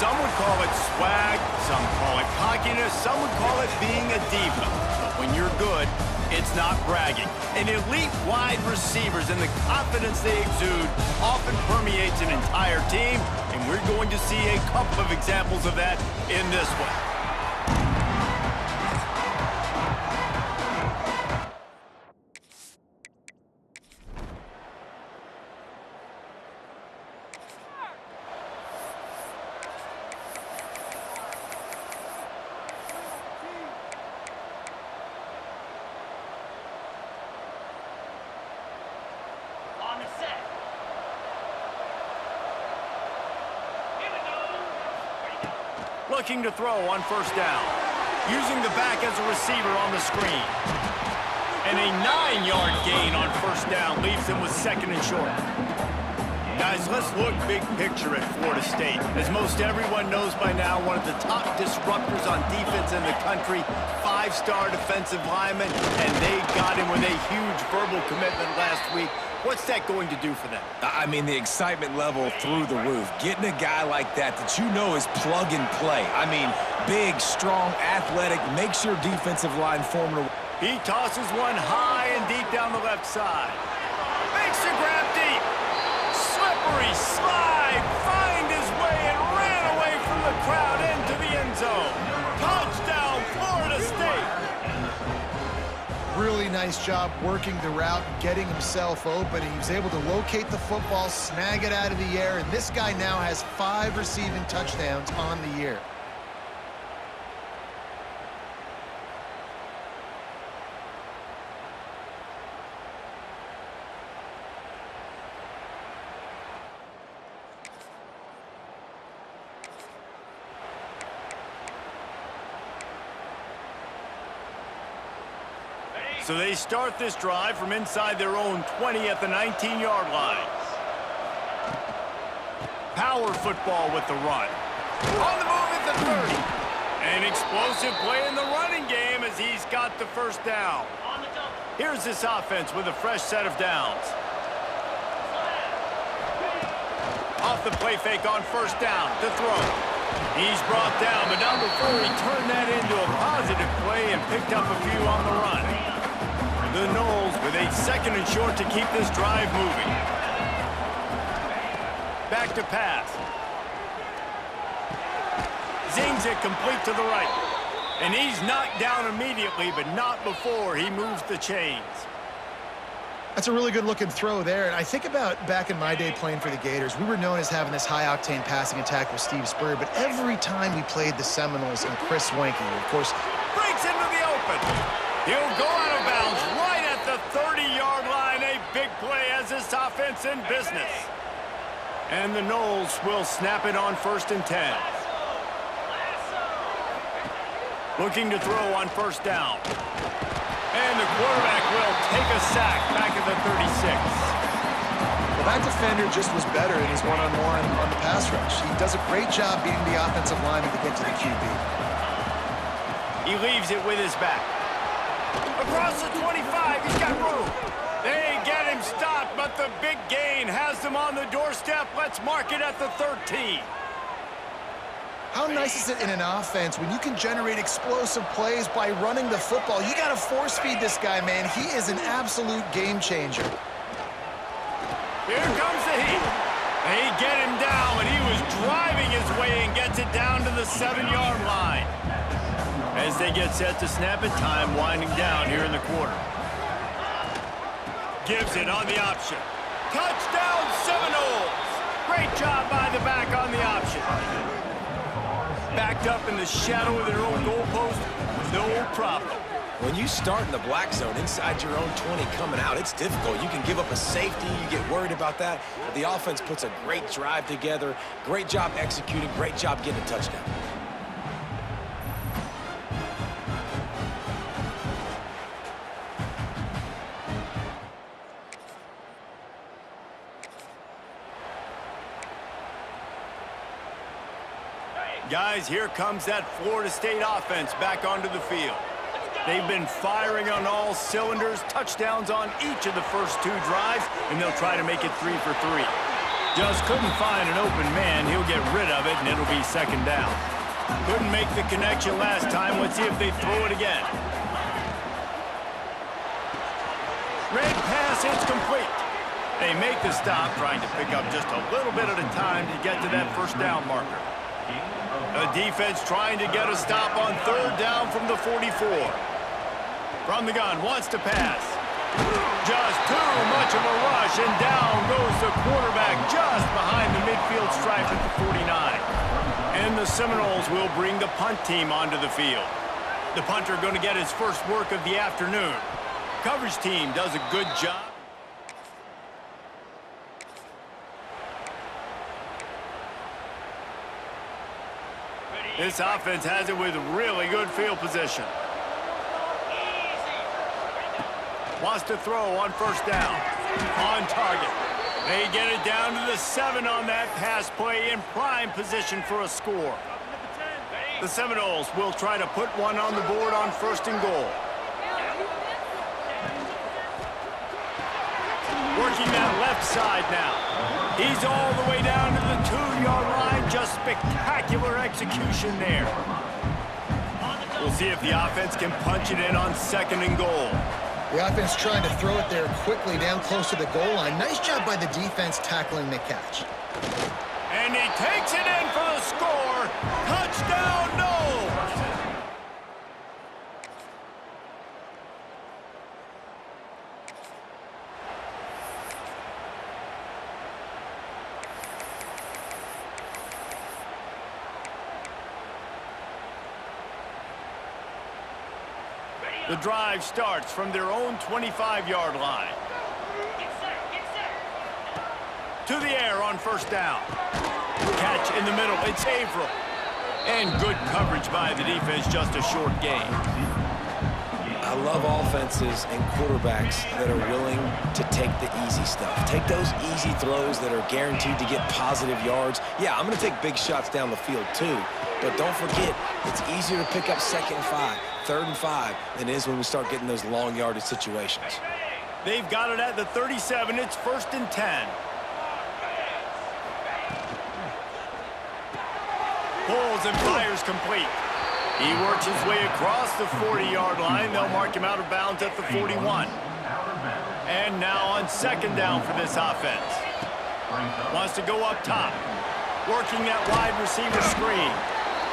Some would call it swag, some call it cockiness, some would call it being a diva. But when you're good, it's not bragging. And elite wide receivers and the confidence they exude often permeates an entire team, and we're going to see a couple of examples of that in this one. Looking to throw on first down. Using the back as a receiver on the screen. And a 9-yard gain on first down leaves them with second and short. Guys, let's look big picture at Florida State. As most everyone knows by now, one of the top disruptors on defense in the country, 5-star defensive lineman, and they got him with a huge verbal commitment last week. What's that going to do for them? I mean, the excitement level through the roof. Getting a guy like that you know is plug and play. I mean, big, strong, athletic, makes your defensive line formidable. He tosses one high and deep down the left side. Makes a grab deep. Slippery slide. Find his way and ran away from the crowd into the end zone. Touchdown, Florida State. Really nice job working the route and getting himself open. He was able to locate the football, snag it out of the air, and this guy now has 5 receiving touchdowns on the year. So they start this drive from inside their own 20 at the 19-yard line. Power football with the run. On the move at the 30. An explosive play in the running game as he's got the first down. Here's this offense with a fresh set of downs. Off the play fake on first down, the throw. He's brought down, but not before he turned that into a positive play and picked up a few on the run. The Noles with a second and short to keep this drive moving. Back to pass. Zings it complete to the right. And he's knocked down immediately, but not before he moves the chains. That's a really good-looking throw there. And I think about back in my day playing for the Gators, we were known as having this high-octane passing attack with Steve Spurrier, but every time we played the Seminoles and Chris Weinke, of course, breaks into the open. He'll go out of bounds right at the 30-yard line. A big play as this offense in business. And the Noles will snap it on first and 10. Looking to throw on first down. And the quarterback will take a sack back at the 36. Well, that defender just was better in his one-on-one on the pass rush. He does a great job beating the offensive lineman to get to the QB. He leaves it with his back. Across the 25, he's got room. They get him stopped, but the big gain has them on the doorstep. Let's mark it at the 13. How nice is it in an offense when you can generate explosive plays by running the football? You got to force feed this guy, man. He is an absolute game changer. Here comes the heat. They get him down, but he was driving his way and gets it down to the 7-yard line. As they get set to snap it, time winding down here in the quarter. Gives it on the option. Touchdown Seminoles! Great job by the back on the option. Backed up in the shadow of their own goalpost, no problem. When you start in the black zone inside your own 20 coming out, it's difficult. You can give up a safety, you get worried about that. But the offense puts a great drive together, great job executing, great job getting a touchdown. Guys, here comes that Florida State offense back onto the field. They've been firing on all cylinders, touchdowns on each of the first 2 drives, and they'll try to make it 3 for 3. Just couldn't find an open man. He'll get rid of it, and it'll be second down. Couldn't make the connection last time. Let's see if they throw it again. Red pass, it's complete. They make the stop, trying to pick up just a little bit at a time to get to that first down marker. The defense trying to get a stop on third down from the 44. From the gun, wants to pass. Just too much of a rush, and down goes the quarterback just behind the midfield stripe at the 49. And the Seminoles will bring the punt team onto the field. The punter going to get his first work of the afternoon. Coverage team does a good job. This offense has it with really good field position. Wants to throw on first down. On target. They get it down to the 7 on that pass play in prime position for a score. The Seminoles will try to put one on the board on first and goal. Working that left side now. He's all the way down to the 2-yard line. Just spectacular execution there. We'll see if the offense can punch it in on second and goal. The offense trying to throw it there quickly down close to the goal line. Nice job by the defense tackling the catch. And he takes it in for the score. Touchdown, no! The drive starts from their own 25-yard line. To the air on first down. Catch in the middle. It's Averill. And good coverage by the defense, just a short gain. I love offenses and quarterbacks that are willing to take the easy stuff. Take those easy throws that are guaranteed to get positive yards. Yeah, I'm going to take big shots down the field too. But don't forget, it's easier to pick up 2nd and 5, 3rd and 5 than it is when we start getting those long yardage situations. They've got it at the 37. It's 1st and 10. Pulls and fires complete. He works his way across the 40-yard line. They'll mark him out of bounds at the 41. And now on second down for this offense. Wants to go up top. Working that wide receiver screen.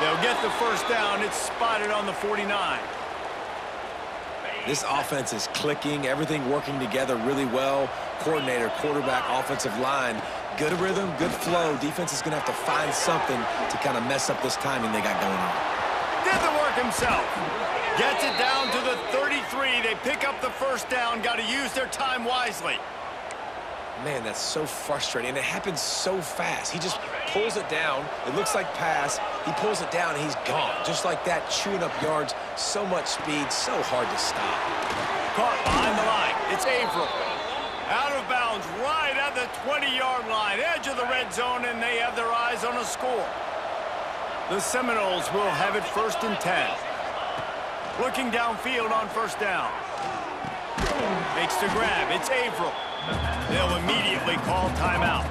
They'll get the first down. It's spotted on the 49. This offense is clicking, everything working together really well. Coordinator, quarterback, offensive line. Good rhythm, good flow. Defense is going to have to find something to kind of mess up this timing they got going on. Did the work himself. Gets it down to the 33. They pick up the first down. Got to use their time wisely. Man, that's so frustrating. And it happens so fast. He just pulls it down. It looks like pass. He pulls it down, and he's gone. Just like that, chewing up yards. So much speed, so hard to stop. Caught behind the line. It's Averill. Out of bounds right at the 20-yard line. Edge of the red zone, and they have their eyes on a score. The Seminoles will have it 1st and 10. Looking downfield on first down. Makes the grab. It's Averill. They'll immediately call timeout.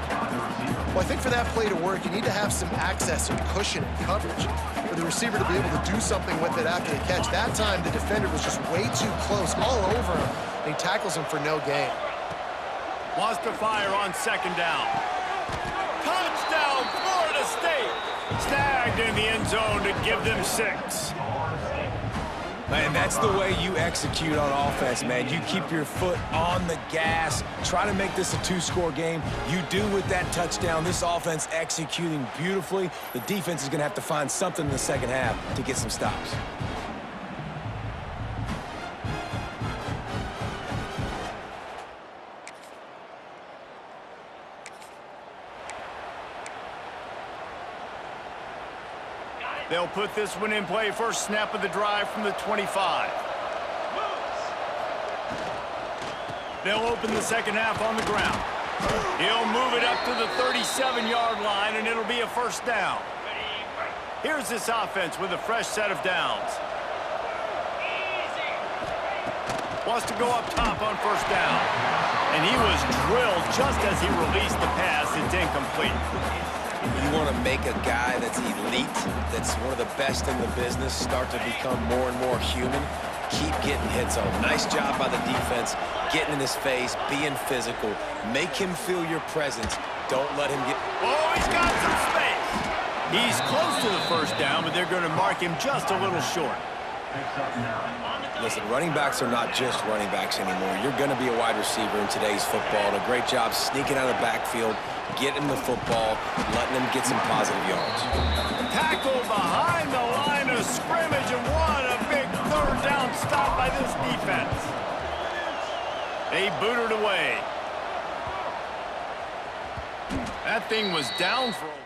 Well, I think for that play to work, you need to have some access and cushion and coverage for the receiver to be able to do something with it after the catch. That time, the defender was just way too close, all over him, and he tackles him for no gain. Wants to fire on second down. Touchdown, Florida State. Snagged in the end zone to give them 6. Man, that's the way you execute on offense, man. You keep your foot on the gas. Try to make this a 2-score game. You do with that touchdown. This offense executing beautifully. The defense is going to have to find something in the second half to get some stops. They'll put this one in play. First snap of the drive from the 25. They'll open the second half on the ground. He'll move it up to the 37-yard line, and it'll be a first down. Here's this offense with a fresh set of downs. Wants to go up top on first down. And he was drilled just as he released the pass. It's incomplete. You want to make a guy that's elite, that's one of the best in the business, start to become more and more human. Keep getting hits on him. Nice job by the defense, getting in his face, being physical. Make him feel your presence. Don't let him get... Oh, he's got some space. He's close to the first down, but they're going to mark him just a little short. Listen, running backs are not just running backs anymore. You're going to be a wide receiver in today's football. And a great job sneaking out of the backfield, getting the football, letting them get some positive yards. Tackle behind the line of scrimmage, and what a big third down stop by this defense. They booted away. That thing was down for a...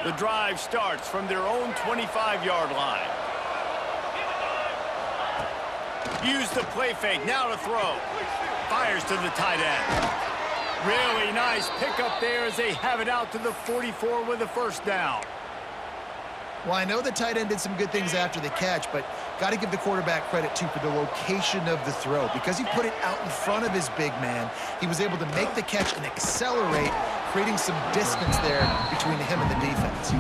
The drive starts from their own 25-yard line. Use the play fake, now to throw. Fires to the tight end. Really nice pickup there as they have it out to the 44 with a first down. Well, I know the tight end did some good things after the catch, but got to give the quarterback credit, too, for the location of the throw. Because he put it out in front of his big man, he was able to make the catch and accelerate, creating some distance there between him and the defense.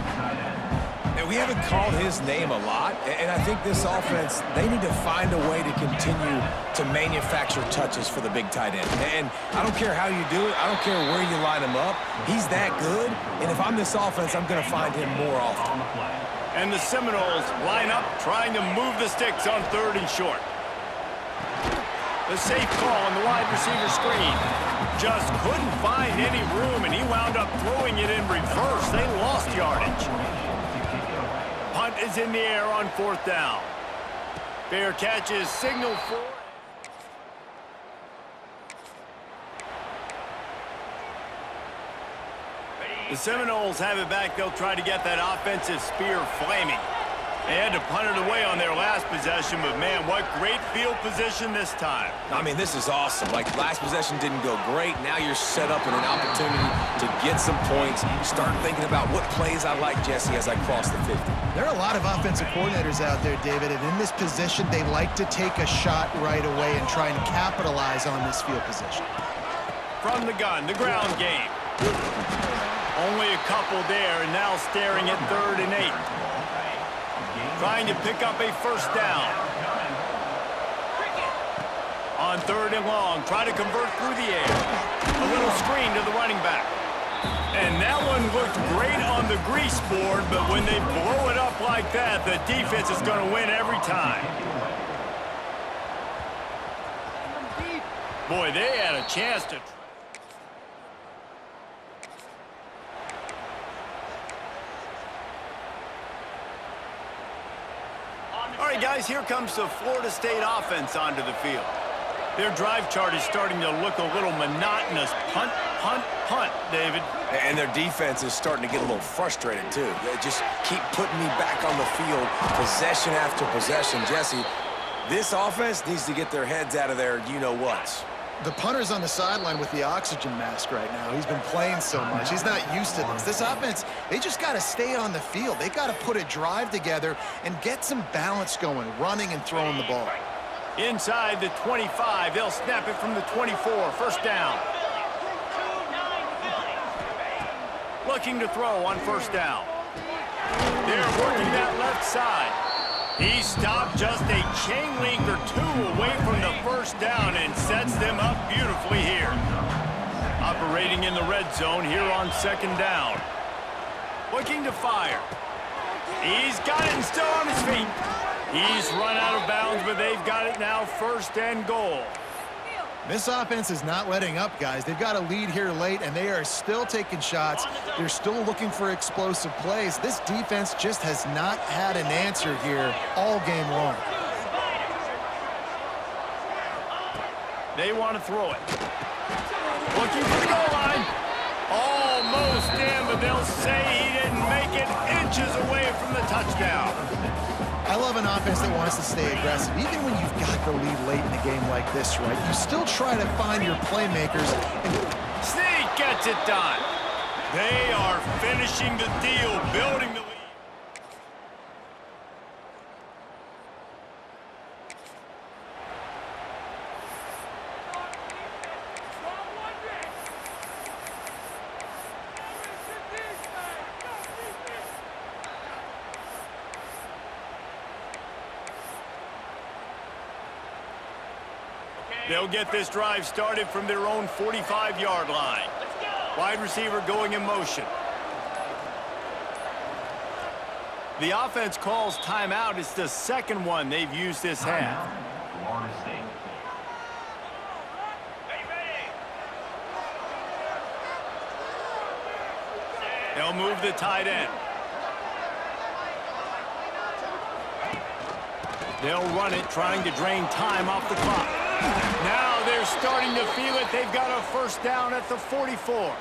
And we haven't called his name a lot, and I think this offense, they need to find a way to continue to manufacture touches for the big tight end. And I don't care how you do it. I don't care where you line him up. He's that good, and if I'm this offense, I'm going to find him more often. And the Seminoles line up, trying to move the sticks on 3rd and short. The safe call on the wide receiver screen. Just couldn't find any room, and he wound up throwing it in reverse. They lost yardage. Punt is in the air on 4th down. Fair catch is signaled for. The Seminoles have it back. They'll try to get that offensive spear flaming. They had to punt it away on their last possession, but man, what great field position this time. I mean, this is awesome. Like, last possession didn't go great. Now you're set up in an opportunity to get some points. Start thinking about what plays I like, Jesse, as I cross the 50. There are a lot of offensive coordinators out there, David, and in this position, they like to take a shot right away and try and capitalize on this field position. From the gun, the ground game. Only a couple there, and now staring at 3rd and 8. Trying to pick up a first down. On 3rd and long, try to convert through the air. A little screen to the running back. And that one looked great on the grease board, but when they blow it up like that, the defense is going to win every time. Boy, they had a chance to... All right, guys, here comes the Florida State offense onto the field. Their drive chart is starting to look a little monotonous. Punt, punt, punt, David. And their defense is starting to get a little frustrated, too. They just keep putting me back on the field, possession after possession. Jesse, this offense needs to get their heads out of their you-know-whats. The punter's on the sideline with the oxygen mask right now. He's been playing so much. He's not used to this. This offense, they just got to stay on the field. They got to put a drive together and get some balance going, running and throwing the ball. Inside the 25, they'll snap it from the 24. First down. Looking to throw on first down. They're working that left side. He stopped just a chain link or two away from the first down and sets them up beautifully here. Operating in the red zone here on 2nd down. Looking to fire. He's got it and still on his feet. He's run out of bounds, but they've got it now 1st and goal. This offense is not letting up, guys. They've got a lead here late, and they are still taking shots. They're still looking for explosive plays. This defense just has not had an answer here all game long. They want to throw it. Looking for the goal line. Almost in, but they'll say he didn't make it, inches away from the touchdown. I love an offense that wants to stay aggressive. Even when you've got the lead late in a game like this, right, you still try to find your playmakers. Sneak gets it done. They are finishing the deal, building the lead. They'll get this drive started from their own 45-yard line. Wide receiver going in motion. The offense calls timeout. It's the second one they've used this half. They'll move the tight end. They'll run it, trying to drain time off the clock. Now they're starting to feel it. They've got a first down at the 44.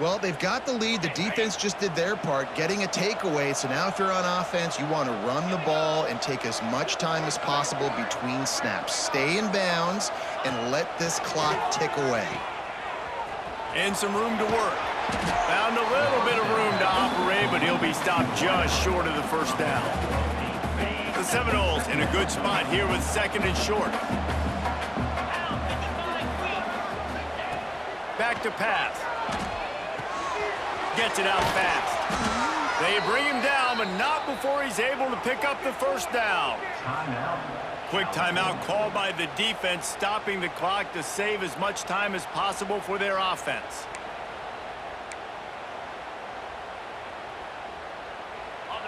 Well, they've got the lead. The defense just did their part, getting a takeaway. So now if you're on offense, you want to run the ball and take as much time as possible between snaps. Stay in bounds and let this clock tick away. And some room to work. Found a little bit of room to operate, but he'll be stopped just short of the first down. The Seminoles in a good spot here with second and short. Back to pass. Gets it out fast. They bring him down, but not before he's able to pick up the first down. Quick timeout called by the defense, stopping the clock to save as much time as possible for their offense.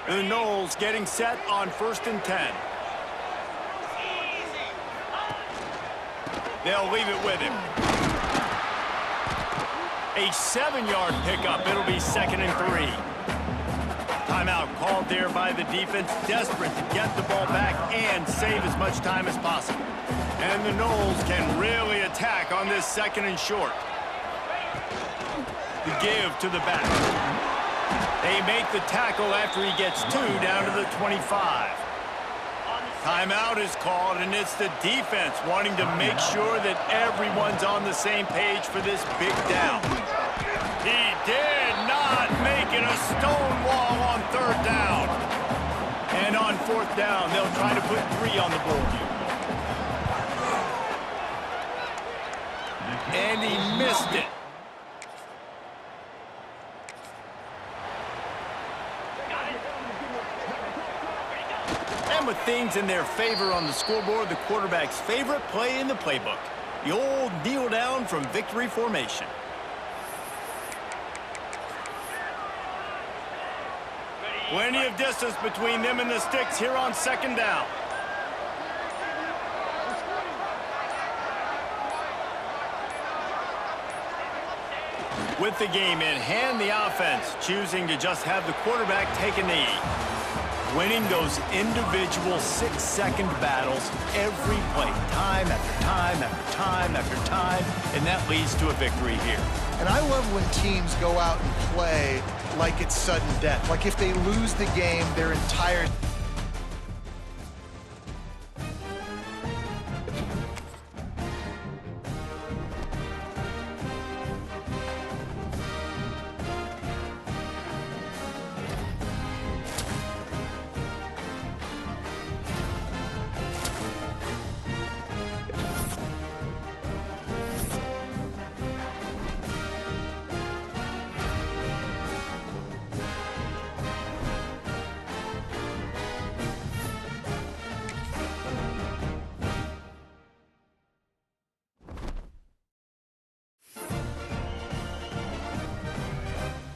The Noles getting set on 1st and 10. They'll leave it with him. A 7-yard pickup. It'll be 2nd and 3. Timeout called there by the defense, desperate to get the ball back and save as much time as possible. And the Noles can really attack on this 2nd and short. The give to the back. They make the tackle after he gets 2 down to the 25. Timeout is called, and it's the defense wanting to make sure that everyone's on the same page for this big down. He did not make it a stone wall on 3rd down. And on 4th down, they'll try to put 3 on the board. And he missed it. And with things in their favor on the scoreboard, the quarterback's favorite play in the playbook, the old kneel down from victory formation. Plenty of distance between them and the sticks here on 2nd down. With the game in hand, the offense choosing to just have the quarterback take a knee. Winning those individual 6-second battles every play, time after time after time after time, and that leads to a victory here. And I love when teams go out and play like it's sudden death. Like if they lose the game, their entire